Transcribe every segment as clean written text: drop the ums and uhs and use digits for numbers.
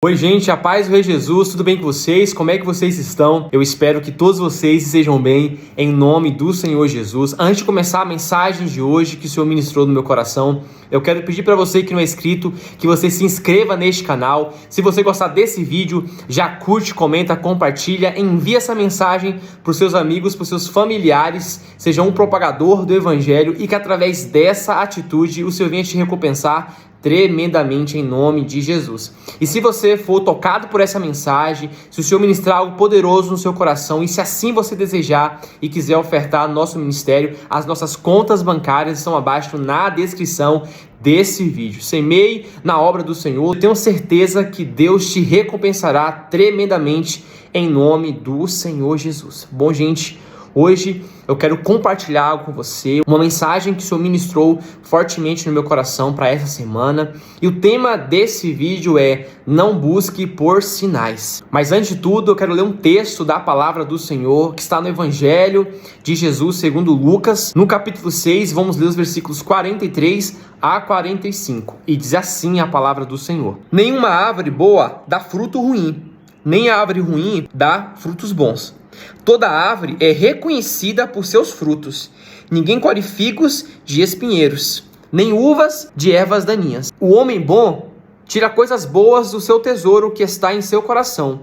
Oi gente, a paz do Rei Jesus, tudo bem com vocês? Como é que vocês estão? Eu espero que todos vocês estejam bem, em nome do Senhor Jesus. Antes de começar a mensagem de hoje que o Senhor ministrou no meu coração, eu quero pedir para você que não é inscrito, que você se inscreva neste canal. Se você gostar desse vídeo, já curte, comenta, compartilha, envia essa mensagem para os seus amigos, para os seus familiares, seja um propagador do Evangelho e que através dessa atitude o Senhor venha te recompensar tremendamente em nome de Jesus. E se você for tocado por essa mensagem, se o Senhor ministrar algo poderoso no seu coração e se assim você desejar e quiser ofertar no nosso ministério, as nossas contas bancárias estão abaixo na descrição desse vídeo. Semeie na obra do Senhor. Eu tenho certeza que Deus te recompensará tremendamente em nome do Senhor Jesus. Bom, gente, hoje eu quero compartilhar algo com você, uma mensagem que o Senhor ministrou fortemente no meu coração para essa semana. E o tema desse vídeo é: não busque por sinais. Mas antes de tudo, eu quero ler um texto da palavra do Senhor que está no Evangelho de Jesus segundo Lucas, no capítulo 6, vamos ler os versículos 43 a 45. E diz assim a palavra do Senhor: nenhuma árvore boa dá fruto ruim, nem a árvore ruim dá frutos bons. Toda árvore é reconhecida por seus frutos. Ninguém colhe figos de espinheiros, nem uvas de ervas daninhas. O homem bom tira coisas boas do seu tesouro que está em seu coração,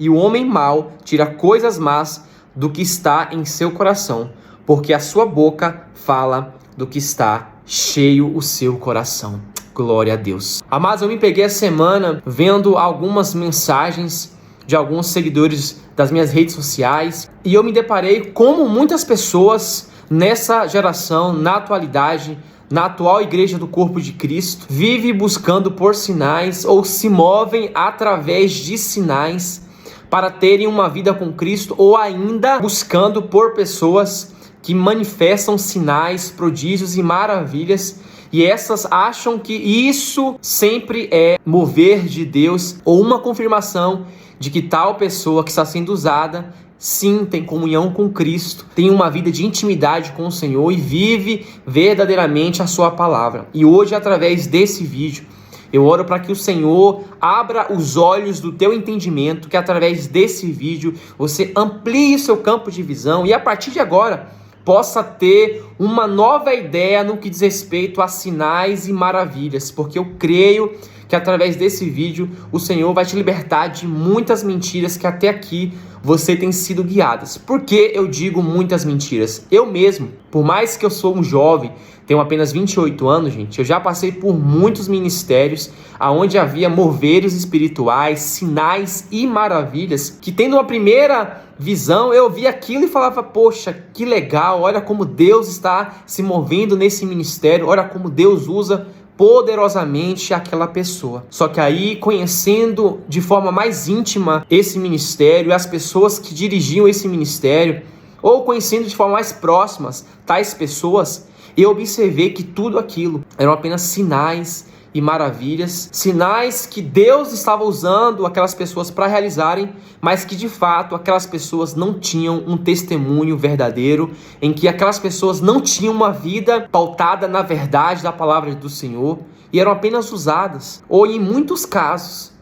e o homem mau tira coisas más do que está em seu coração, porque a sua boca fala do que está cheio o seu coração. Glória a Deus. Amados, eu me peguei a semana vendo algumas mensagens de alguns seguidores das minhas redes sociais, e eu me deparei como muitas pessoas nessa geração, na atualidade, na atual igreja do corpo de Cristo, vivem buscando por sinais ou se movem através de sinais para terem uma vida com Cristo, ou ainda buscando por pessoas que manifestam sinais, prodígios e maravilhas, e essas acham que isso sempre é mover de Deus ou uma confirmação de que tal pessoa que está sendo usada, sim, tem comunhão com Cristo, tem uma vida de intimidade com o Senhor e vive verdadeiramente a sua palavra. E hoje, através desse vídeo, eu oro para que o Senhor abra os olhos do teu entendimento, que através desse vídeo você amplie o seu campo de visão e a partir de agora possa ter uma nova ideia no que diz respeito a sinais e maravilhas, porque eu creio que através desse vídeo o Senhor vai te libertar de muitas mentiras que até aqui você tem sido guiadas. Por que eu digo muitas mentiras? Eu mesmo, por mais que eu sou um jovem, tenho apenas 28 anos, gente, eu já passei por muitos ministérios onde havia moveres espirituais, sinais e maravilhas, que tendo uma primeira visão, eu via aquilo e falava: poxa, que legal, olha como Deus está se movendo nesse ministério, olha como Deus usa poderosamente aquela pessoa. Só que aí, conhecendo de forma mais íntima esse ministério e as pessoas que dirigiam esse ministério, ou conhecendo de forma mais próximas tais pessoas, eu observei que tudo aquilo eram apenas sinais e maravilhas, sinais que Deus estava usando aquelas pessoas para realizarem, mas que de fato aquelas pessoas não tinham um testemunho verdadeiro, em que aquelas pessoas não tinham uma vida pautada na verdade da palavra do Senhor e eram apenas usadas, ou em muitos casos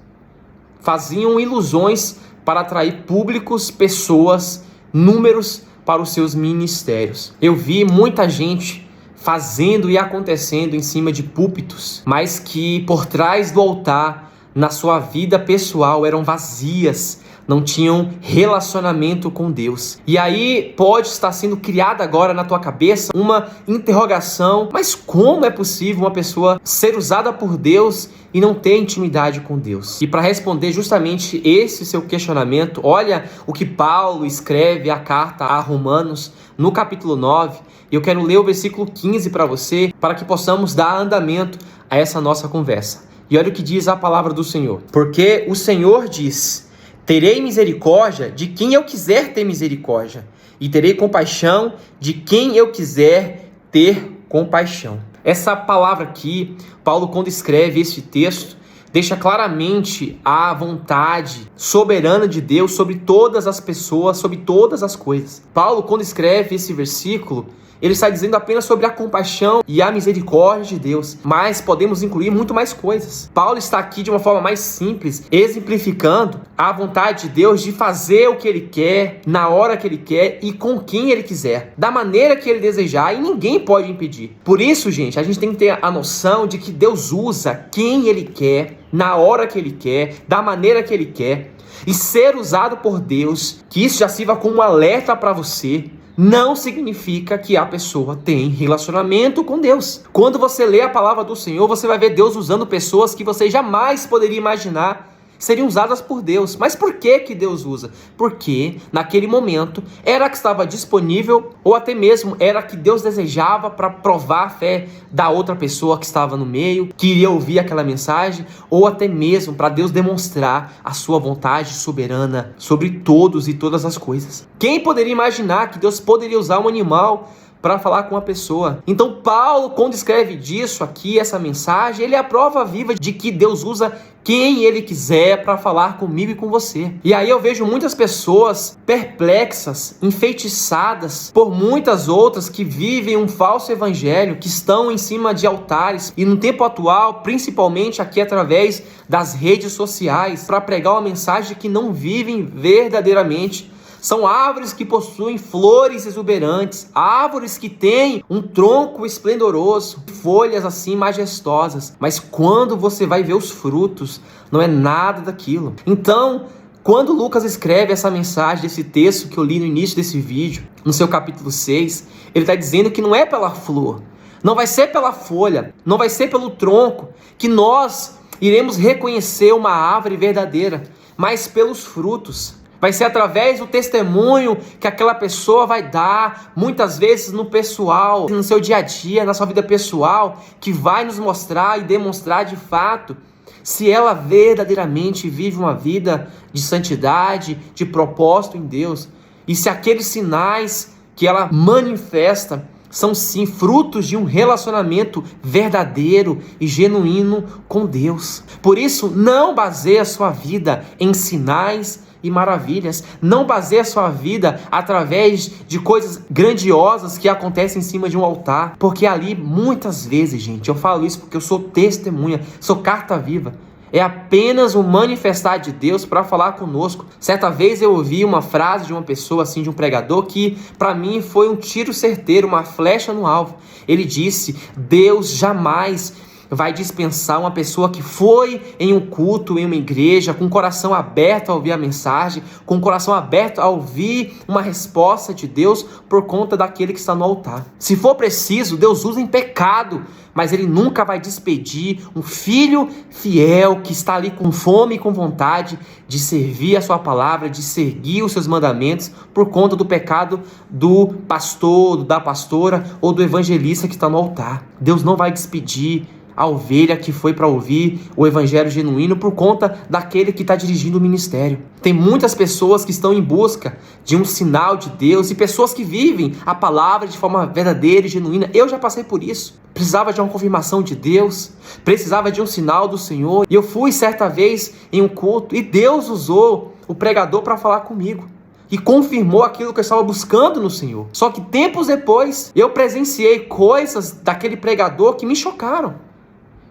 faziam ilusões para atrair públicos, pessoas, números para os seus ministérios. Eu vi muita gente fazendo e acontecendo em cima de púlpitos, mas que por trás do altar, na sua vida pessoal, eram vazias, não tinham relacionamento com Deus. E aí pode estar sendo criada agora na tua cabeça uma interrogação: mas como é possível uma pessoa ser usada por Deus e não ter intimidade com Deus? E para responder justamente esse seu questionamento, olha o que Paulo escreve a carta a Romanos, no capítulo 9, e eu quero ler o versículo 15 para você, para que possamos dar andamento a essa nossa conversa. E olha o que diz a palavra do Senhor: porque o Senhor diz: terei misericórdia de quem eu quiser ter misericórdia, e terei compaixão de quem eu quiser ter compaixão. Essa palavra aqui, Paulo, quando escreve este texto, deixa claramente a vontade soberana de Deus sobre todas as pessoas, sobre todas as coisas. Paulo, quando escreve esse versículo, ele está dizendo apenas sobre a compaixão e a misericórdia de Deus, mas podemos incluir muito mais coisas. Paulo está aqui de uma forma mais simples, exemplificando a vontade de Deus de fazer o que ele quer, na hora que ele quer e com quem ele quiser, da maneira que ele desejar, e ninguém pode impedir. Por isso, gente, a gente tem que ter a noção de que Deus usa quem ele quer, na hora que ele quer, da maneira que ele quer, e ser usado por Deus, que isso já sirva como um alerta para você, não significa que a pessoa tem relacionamento com Deus. Quando você lê a palavra do Senhor, você vai ver Deus usando pessoas que você jamais poderia imaginar seriam usadas por Deus. Mas por que Deus usa? Porque naquele momento era que estava disponível, ou até mesmo era que Deus desejava para provar a fé da outra pessoa que estava no meio, que iria ouvir aquela mensagem, ou até mesmo para Deus demonstrar a sua vontade soberana sobre todos e todas as coisas. Quem poderia imaginar que Deus poderia usar um animal para falar com uma pessoa? Então Paulo, quando escreve disso aqui, essa mensagem, ele é a prova viva de que Deus usa quem ele quiser para falar comigo e com você. E aí eu vejo muitas pessoas perplexas, enfeitiçadas por muitas outras que vivem um falso evangelho, que estão em cima de altares e no tempo atual, principalmente aqui através das redes sociais, para pregar uma mensagem que não vivem verdadeiramente. São árvores que possuem flores exuberantes, árvores que têm um tronco esplendoroso, folhas assim majestosas, mas quando você vai ver os frutos, não é nada daquilo. Então, quando Lucas escreve essa mensagem, desse texto que eu li no início desse vídeo, no seu capítulo 6, ele está dizendo que não é pela flor, não vai ser pela folha, não vai ser pelo tronco que nós iremos reconhecer uma árvore verdadeira, mas pelos frutos. Vai ser através do testemunho que aquela pessoa vai dar, muitas vezes no pessoal, no seu dia a dia, na sua vida pessoal, que vai nos mostrar e demonstrar de fato se ela verdadeiramente vive uma vida de santidade, de propósito em Deus, e se aqueles sinais que ela manifesta são sim frutos de um relacionamento verdadeiro e genuíno com Deus. Por isso, não baseie a sua vida em sinais e maravilhas. Não baseie a sua vida através de coisas grandiosas que acontecem em cima de um altar. Porque ali, muitas vezes, gente, eu falo isso porque eu sou testemunha, sou carta viva. É apenas um manifestar de Deus para falar conosco. Certa vez eu ouvi uma frase de uma pessoa, assim, de um pregador, que para mim foi um tiro certeiro, uma flecha no alvo. Ele disse: Deus jamais vai dispensar uma pessoa que foi em um culto, em uma igreja, com o coração aberto a ouvir a mensagem, com o coração aberto a ouvir uma resposta de Deus por conta daquele que está no altar. Se for preciso, Deus usa em pecado, mas Ele nunca vai despedir um filho fiel que está ali com fome e com vontade de servir a sua palavra, de seguir os seus mandamentos por conta do pecado do pastor, da pastora ou do evangelista que está no altar. Deus não vai despedir a ovelha que foi para ouvir o evangelho genuíno por conta daquele que está dirigindo o ministério. Tem muitas pessoas que estão em busca de um sinal de Deus e pessoas que vivem a palavra de forma verdadeira e genuína. Eu já passei por isso. Precisava de uma confirmação de Deus, precisava de um sinal do Senhor. E eu fui certa vez em um culto e Deus usou o pregador para falar comigo e confirmou aquilo que eu estava buscando no Senhor. Só que tempos depois eu presenciei coisas daquele pregador que me chocaram.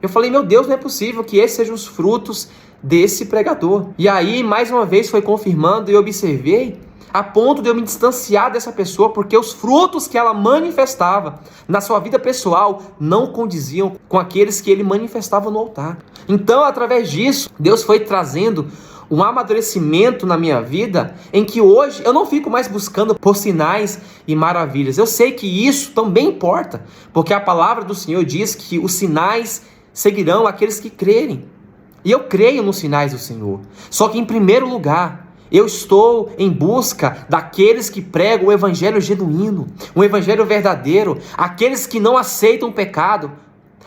Eu falei, meu Deus, não é possível que esses sejam os frutos desse pregador. E aí, mais uma vez, foi confirmando e eu observei a ponto de eu me distanciar dessa pessoa, porque os frutos que ela manifestava na sua vida pessoal não condiziam com aqueles que ele manifestava no altar. Então, através disso, Deus foi trazendo um amadurecimento na minha vida, em que hoje eu não fico mais buscando por sinais e maravilhas. Eu sei que isso também importa, porque a palavra do Senhor diz que os sinais seguirão aqueles que crerem. E eu creio nos sinais do Senhor. Só que em primeiro lugar, eu estou em busca daqueles que pregam o evangelho genuíno, um evangelho verdadeiro, aqueles que não aceitam o pecado,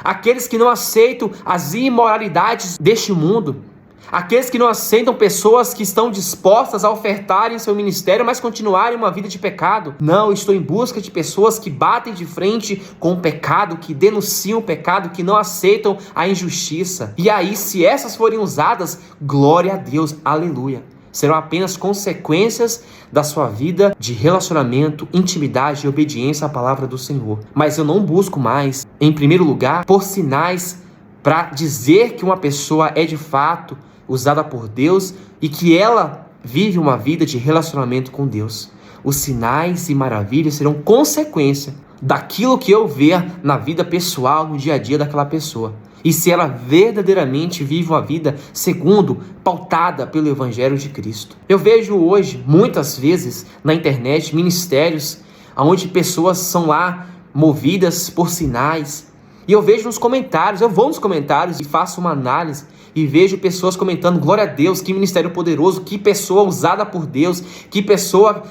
aqueles que não aceitam as imoralidades deste mundo, aqueles que não aceitam pessoas que estão dispostas a ofertarem seu ministério, mas continuarem uma vida de pecado. Não, estou em busca de pessoas que batem de frente com o pecado, que denunciam o pecado, que não aceitam a injustiça. E aí, se essas forem usadas, glória a Deus, aleluia. serão apenas consequências da sua vida de relacionamento, intimidade e obediência à palavra do Senhor. Mas eu não busco mais, em primeiro lugar, por sinais para dizer que uma pessoa é de fato usada por Deus e que ela vive uma vida de relacionamento com Deus. Os sinais e maravilhas serão consequência daquilo que eu ver na vida pessoal, no dia a dia daquela pessoa. E se ela verdadeiramente vive uma vida segundo, pautada pelo Evangelho de Cristo. Eu vejo hoje, muitas vezes, na internet, ministérios onde pessoas são lá movidas por sinais. E eu vejo nos comentários, eu vou nos comentários e faço uma análise e vejo pessoas comentando: glória a Deus, que ministério poderoso, que pessoa usada por Deus, que pessoa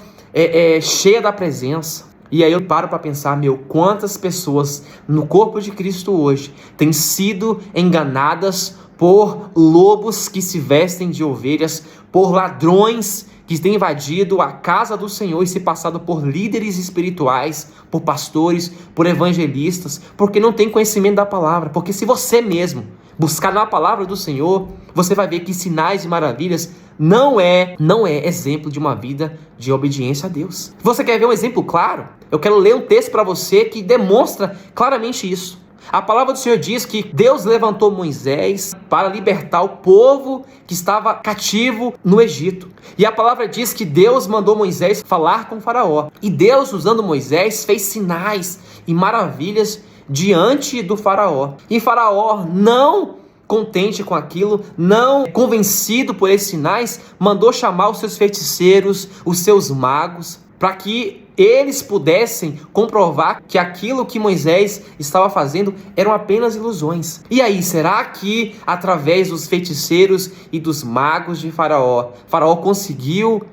cheia da presença. E aí eu paro para pensar, quantas pessoas no corpo de Cristo hoje têm sido enganadas por lobos que se vestem de ovelhas, por ladrões que têm invadido a casa do Senhor e se passado por líderes espirituais, por pastores, por evangelistas, porque não tem conhecimento da palavra. Porque se você mesmo buscar na palavra do Senhor, você vai ver que sinais e maravilhas não é exemplo de uma vida de obediência a Deus. Você quer ver um exemplo claro? Eu quero ler um texto para você que demonstra claramente isso. A palavra do Senhor diz que Deus levantou Moisés para libertar o povo que estava cativo no Egito. E a palavra diz que Deus mandou Moisés falar com Faraó. E Deus, usando Moisés, fez sinais e maravilhas diante do Faraó. E Faraó, não contente com aquilo, não convencido por esses sinais, mandou chamar os seus feiticeiros, os seus magos, para que eles pudessem comprovar que aquilo que Moisés estava fazendo eram apenas ilusões. E aí, será que através dos feiticeiros e dos magos de Faraó conseguiu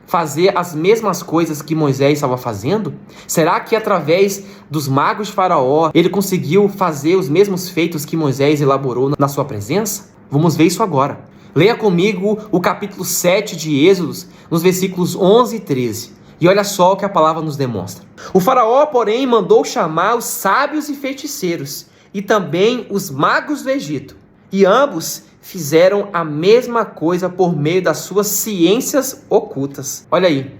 fazer as mesmas coisas que Moisés estava fazendo? Será que através dos magos de Faraó ele conseguiu fazer os mesmos feitos que Moisés elaborou na sua presença? Vamos ver isso agora. Leia comigo o capítulo 7 de Êxodos, nos versículos 11 e 13. E olha só o que a palavra nos demonstra. O Faraó, porém, mandou chamar os sábios e feiticeiros, e também os magos do Egito. E ambos fizeram a mesma coisa por meio das suas ciências ocultas. Olha aí.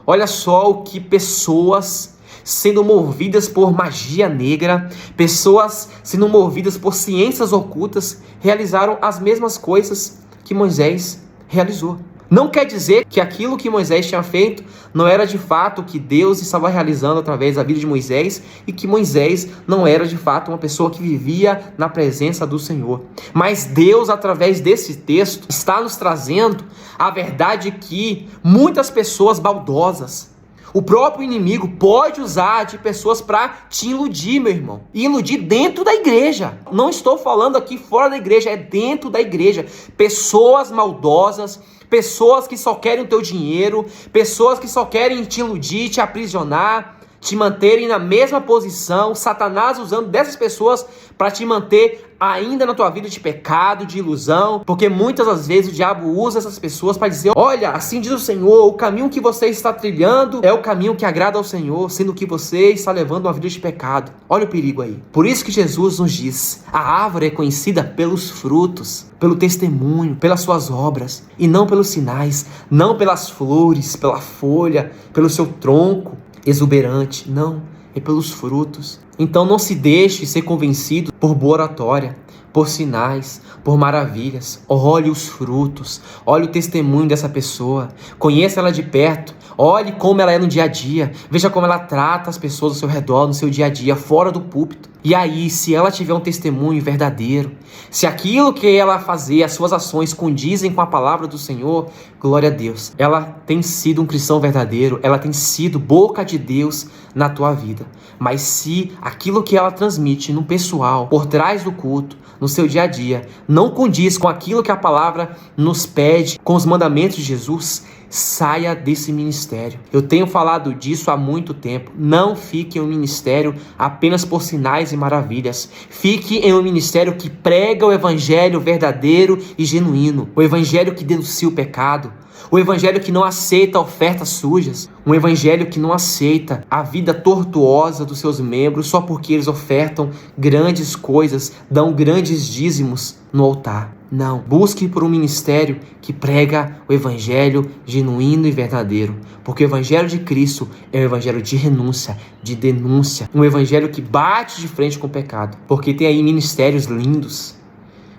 Olha só o que pessoas sendo movidas por magia negra, pessoas sendo movidas por ciências ocultas, realizaram as mesmas coisas que Moisés realizou. Não quer dizer que aquilo que Moisés tinha feito não era de fato o que Deus estava realizando através da vida de Moisés e que Moisés não era de fato uma pessoa que vivia na presença do Senhor. Mas Deus, através desse texto, está nos trazendo a verdade que muitas pessoas baldosas, o próprio inimigo pode usar de pessoas para te iludir, meu irmão. E iludir dentro da igreja. Não estou falando aqui fora da igreja, é dentro da igreja. Pessoas maldosas, pessoas que só querem o teu dinheiro, pessoas que só querem te iludir, te aprisionar, te manterem na mesma posição. Satanás usando dessas pessoas para te manter ainda na tua vida de pecado, de ilusão, porque muitas das vezes o diabo usa essas pessoas para dizer: olha, assim diz o Senhor, o caminho que você está trilhando é o caminho que agrada ao Senhor, sendo que você está levando uma vida de pecado. Olha o perigo aí. Por isso que Jesus nos diz: a árvore é conhecida pelos frutos, pelo testemunho, pelas suas obras, e não pelos sinais, não pelas flores, pela folha, pelo seu tronco exuberante, não, é pelos frutos. Então não se deixe ser convencido por boa oratória, por sinais, por maravilhas. Olhe os frutos, olhe o testemunho dessa pessoa, conheça ela de perto, olhe como ela é no dia a dia, veja como ela trata as pessoas ao seu redor, no seu dia a dia, fora do púlpito. E aí, se ela tiver um testemunho verdadeiro, se aquilo que ela fazer, as suas ações condizem com a palavra do Senhor, glória a Deus. Ela tem sido um cristão verdadeiro, ela tem sido boca de Deus na tua vida. Mas se aquilo que ela transmite no pessoal, por trás do culto, no seu dia a dia, não condiz com aquilo que a palavra nos pede, com os mandamentos de Jesus, saia desse ministério. Eu tenho falado disso há muito tempo. Não fique em um ministério apenas por sinais e maravilhas. Fique em um ministério que prega o evangelho verdadeiro e genuíno. O evangelho que denuncia o pecado. O evangelho que não aceita ofertas sujas. Um evangelho que não aceita a vida tortuosa dos seus membros só porque eles ofertam grandes coisas, dão grandes dízimos no altar. Não, busque por um ministério que prega o evangelho genuíno e verdadeiro, porque o evangelho de Cristo é um evangelho de renúncia, de denúncia, um evangelho que bate de frente com o pecado, porque tem aí ministérios lindos,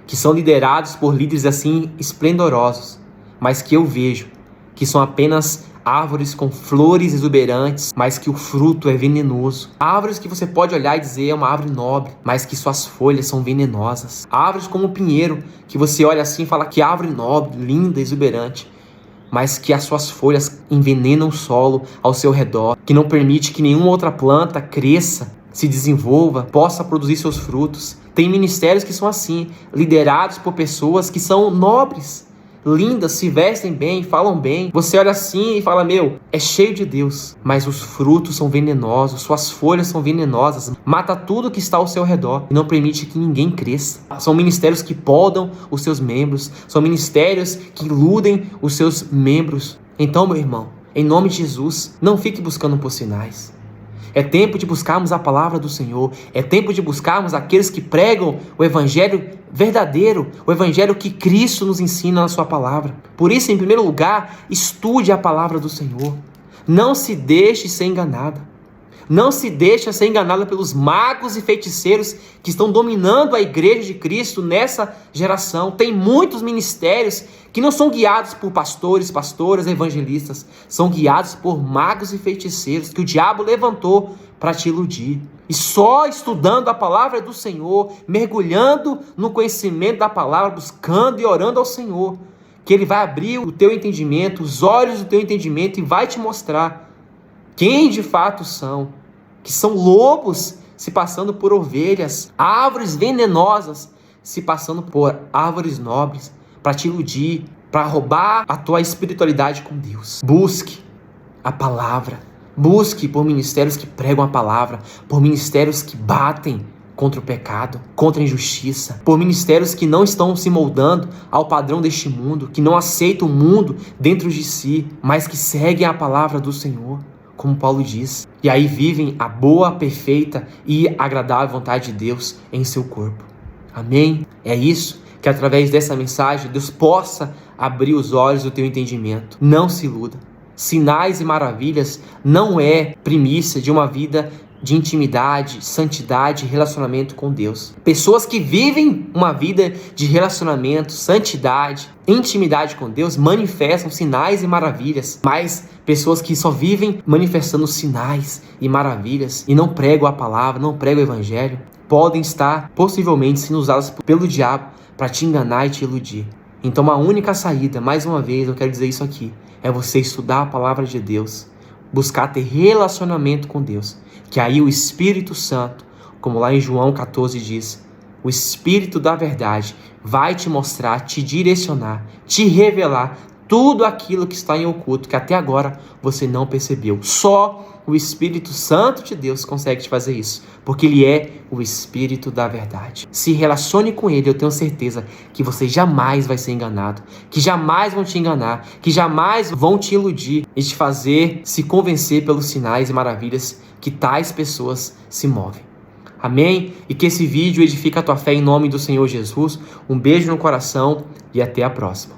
que são liderados por líderes assim esplendorosos, mas que eu vejo que são apenas árvores com flores exuberantes, mas que o fruto é venenoso. Árvores que você pode olhar e dizer é uma árvore nobre, mas que suas folhas são venenosas. Árvores como o pinheiro, que você olha assim e fala que árvore nobre, linda, exuberante, mas que as suas folhas envenenam o solo ao seu redor, que não permite que nenhuma outra planta cresça, se desenvolva, possa produzir seus frutos. Tem ministérios que são assim, liderados por pessoas que são nobres, lindas, se vestem bem, falam bem. Você olha assim e fala, meu, é cheio de Deus, mas os frutos são venenosos, suas folhas são venenosas, mata tudo que está ao seu redor e não permite que ninguém cresça. São ministérios que podam os seus membros, são ministérios que iludem os seus membros. Então, meu irmão, em nome de Jesus, não fique buscando por sinais. É tempo de buscarmos a palavra do Senhor. É tempo de buscarmos aqueles que pregam o evangelho verdadeiro, o evangelho que Cristo nos ensina na sua palavra. Por isso, em primeiro lugar, estude a palavra do Senhor. Não se deixe ser enganada. Não se deixe ser enganada pelos magos e feiticeiros que estão dominando a igreja de Cristo nessa geração. Tem muitos ministérios que não são guiados por pastores, pastoras, evangelistas. São guiados por magos e feiticeiros que o diabo levantou para te iludir. E só estudando a palavra do Senhor, mergulhando no conhecimento da palavra, buscando e orando ao Senhor, que Ele vai abrir o teu entendimento, os olhos do teu entendimento e vai te mostrar quem de fato são, que são lobos se passando por ovelhas, árvores venenosas se passando por árvores nobres, para te iludir, para roubar a tua espiritualidade com Deus. Busque a palavra, busque por ministérios que pregam a palavra, por ministérios que batem contra o pecado, contra a injustiça, por ministérios que não estão se moldando ao padrão deste mundo, que não aceitam o mundo dentro de si, mas que seguem a palavra do Senhor, como Paulo diz, e aí vivem a boa, perfeita e agradável vontade de Deus em seu corpo. Amém? É isso, que através dessa mensagem Deus possa abrir os olhos do teu entendimento. Não se iluda. Sinais e maravilhas não é primícia de uma vida de intimidade, santidade e relacionamento com Deus. Pessoas que vivem uma vida de relacionamento, santidade, intimidade com Deus manifestam sinais e maravilhas, mas pessoas que só vivem manifestando sinais e maravilhas e não pregam a palavra, não pregam o evangelho, podem estar possivelmente sendo usadas pelo diabo para te enganar e te iludir. Então a única saída, mais uma vez eu quero dizer isso aqui, é você estudar a palavra de Deus, buscar ter relacionamento com Deus, que aí o Espírito Santo, como lá em João 14 diz, o Espírito da verdade vai te mostrar, te direcionar, te revelar tudo aquilo que está em oculto, que até agora você não percebeu. Só o Espírito Santo de Deus consegue te fazer isso, porque Ele é o Espírito da verdade. Se relacione com Ele, eu tenho certeza que você jamais vai ser enganado, que jamais vão te enganar, que jamais vão te iludir e te fazer se convencer pelos sinais e maravilhas que tais pessoas se movem. Amém? E que esse vídeo edifique a tua fé em nome do Senhor Jesus. Um beijo no coração e até a próxima.